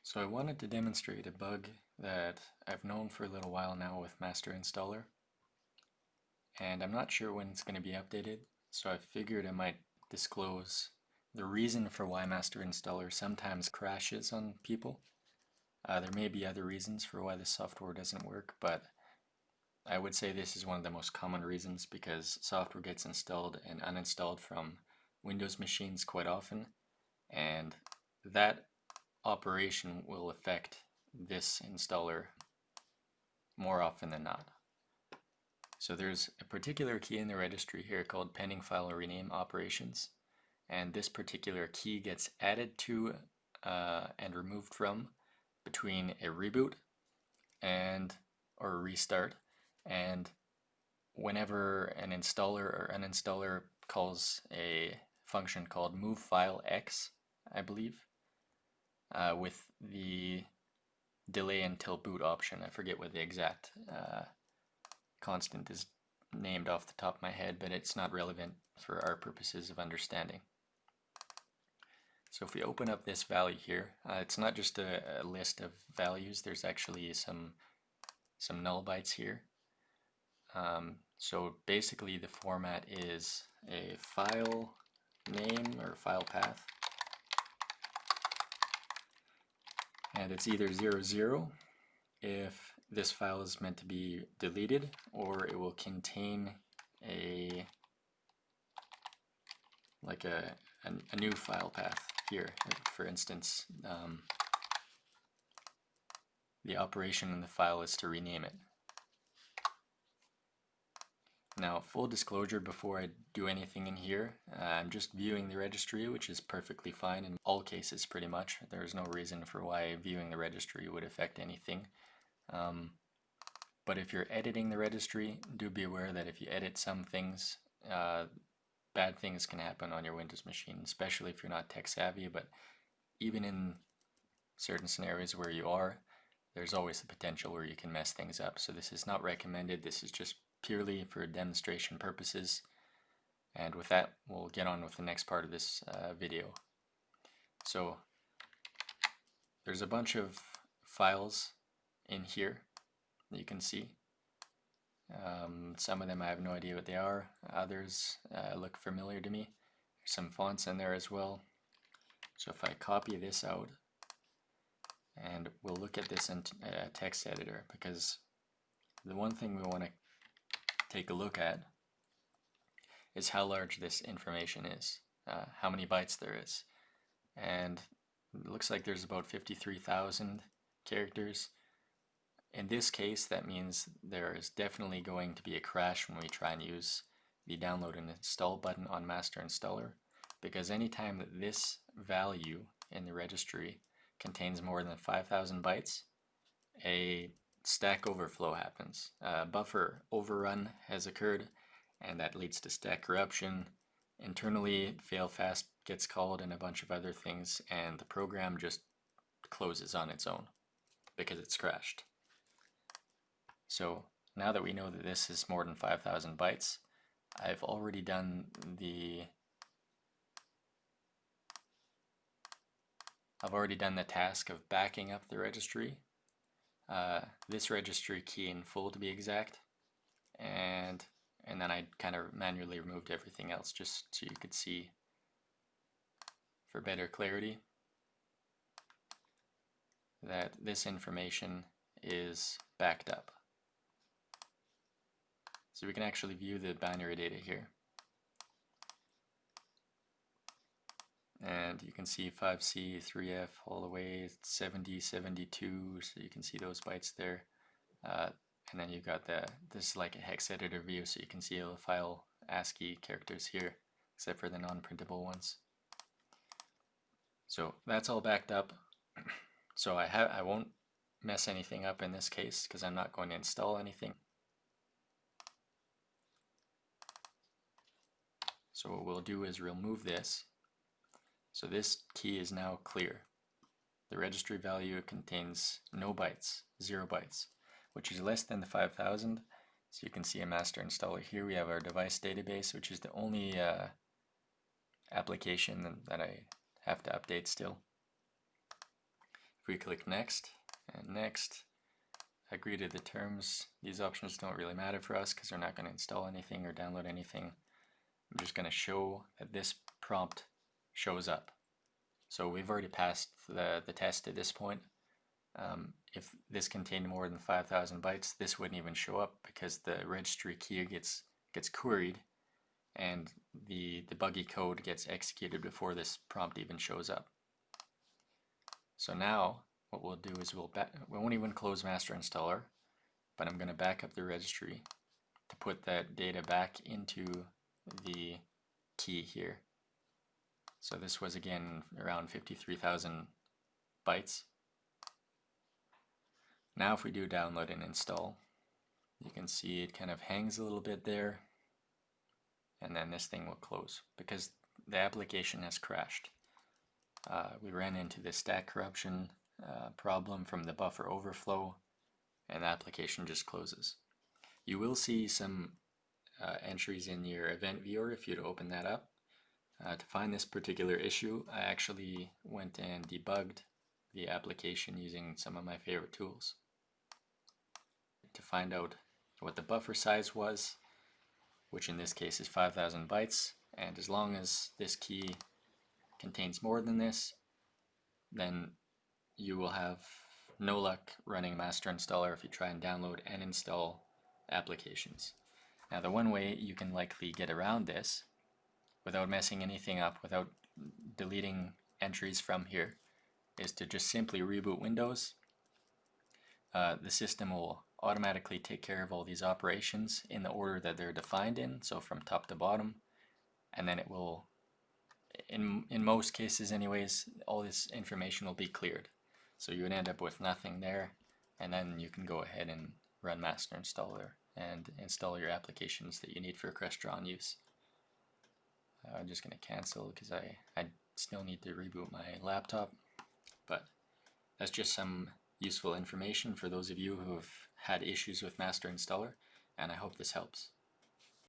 So I wanted to demonstrate a bug that I've known for a little while now with MasterInstaller, and I'm not sure when it's going to be updated, so I figured I might disclose the reason for why MasterInstaller sometimes crashes on people. There may be other reasons for why the software doesn't work, but I would say this is one of the most common reasons because software gets installed and uninstalled from Windows machines quite often, and that operation will affect this installer more often than not. So there's a particular key in the registry here called PendingFileRenameOperations, and this particular key gets added to and removed from between a reboot or a restart, and whenever an installer or uninstaller calls a function called moveFileX, I believe, with the delay until boot option. I forget what the exact constant is named off the top of my head, but it's not relevant for our purposes of understanding. So if we open up this value here, it's not just a list of values, there's actually some null bytes here. So basically the format is a file name or file path, and it's either 00 if this file is meant to be deleted, or it will contain a new file path here. For instance, the operation in the file is to rename it. Now, full disclosure, before I do anything in here, I'm just viewing the registry, which is perfectly fine in all cases pretty much. There's no reason for why viewing the registry would affect anything. But if you're editing the registry, do be aware that if you edit some things, bad things can happen on your Windows machine, especially if you're not tech savvy, but even in certain scenarios where you are, there's always the potential where you can mess things up. So this is not recommended, this is just purely for demonstration purposes. And with that, we'll get on with the next part of this video. So there's a bunch of files in here that you can see. Some of them I have no idea what they are, others look familiar to me. There's some fonts in there as well. So if I copy this out, and we'll look at this in text editor, because the one thing we want to take a look at is how large this information is, how many bytes there is. And it looks like there's about 53,000 characters. In this case, that means there is definitely going to be a crash when we try and use the download and install button on MasterInstaller, because anytime that this value in the registry contains more than 5,000 bytes, a stack overflow happens. Buffer overrun has occurred, and that leads to stack corruption. Internally, failfast gets called and a bunch of other things, and the program just closes on its own because it's crashed. So now that we know that this is more than 5,000 bytes, I've already done the task of backing up the registry, this registry key in full to be exact, and then I kind of manually removed everything else just so you could see for better clarity that this information is backed up. So we can actually view the binary data here. And you can see 5C, 3F, all the way 70, 72, so you can see those bytes there. And then you've got this is like a hex editor view, so you can see all the file ASCII characters here, except for the non-printable ones. So that's all backed up. So I won't mess anything up in this case because I'm not going to install anything. So what we'll do is remove this. So this key is now clear. The registry value contains no bytes, 0 bytes, which is less than the 5,000. So you can see a MasterInstaller here. We have our device database, which is the only application that I have to update still. If we click next and next, agree to the terms, these options don't really matter for us because they're not going to install anything or download anything. I'm just going to show that this prompt shows up. So we've already passed the test at this point. If this contained more than 5,000 bytes, this wouldn't even show up because the registry key gets queried and the debuggy code gets executed before this prompt even shows up. So now what we'll do is we won't even close MasterInstaller, but I'm going to back up the registry to put that data back into the key here. So this was again around 53,000 bytes. Now if we do download and install, you can see it kind of hangs a little bit there, and then this thing will close because the application has crashed. We ran into the stack corruption problem from the buffer overflow, and the application just closes. You will see some entries in your event viewer if you'd open that up. To find this particular issue, I actually went and debugged the application using some of my favorite tools to find out what the buffer size was, which in this case is 5,000 bytes, and as long as this key contains more than this, then you will have no luck running MasterInstaller if you try and download and install applications. Now the one way you can likely get around this without messing anything up, without deleting entries from here, is to just simply reboot Windows. The system will automatically take care of all these operations in the order that they're defined in, so from top to bottom, and then it will, in most cases anyways, all this information will be cleared. So you would end up with nothing there, and then you can go ahead and run MasterInstaller and install your applications that you need for Crestron use. I'm just going to cancel because I still need to reboot my laptop, but that's just some useful information for those of you who have had issues with MasterInstaller, and I hope this helps.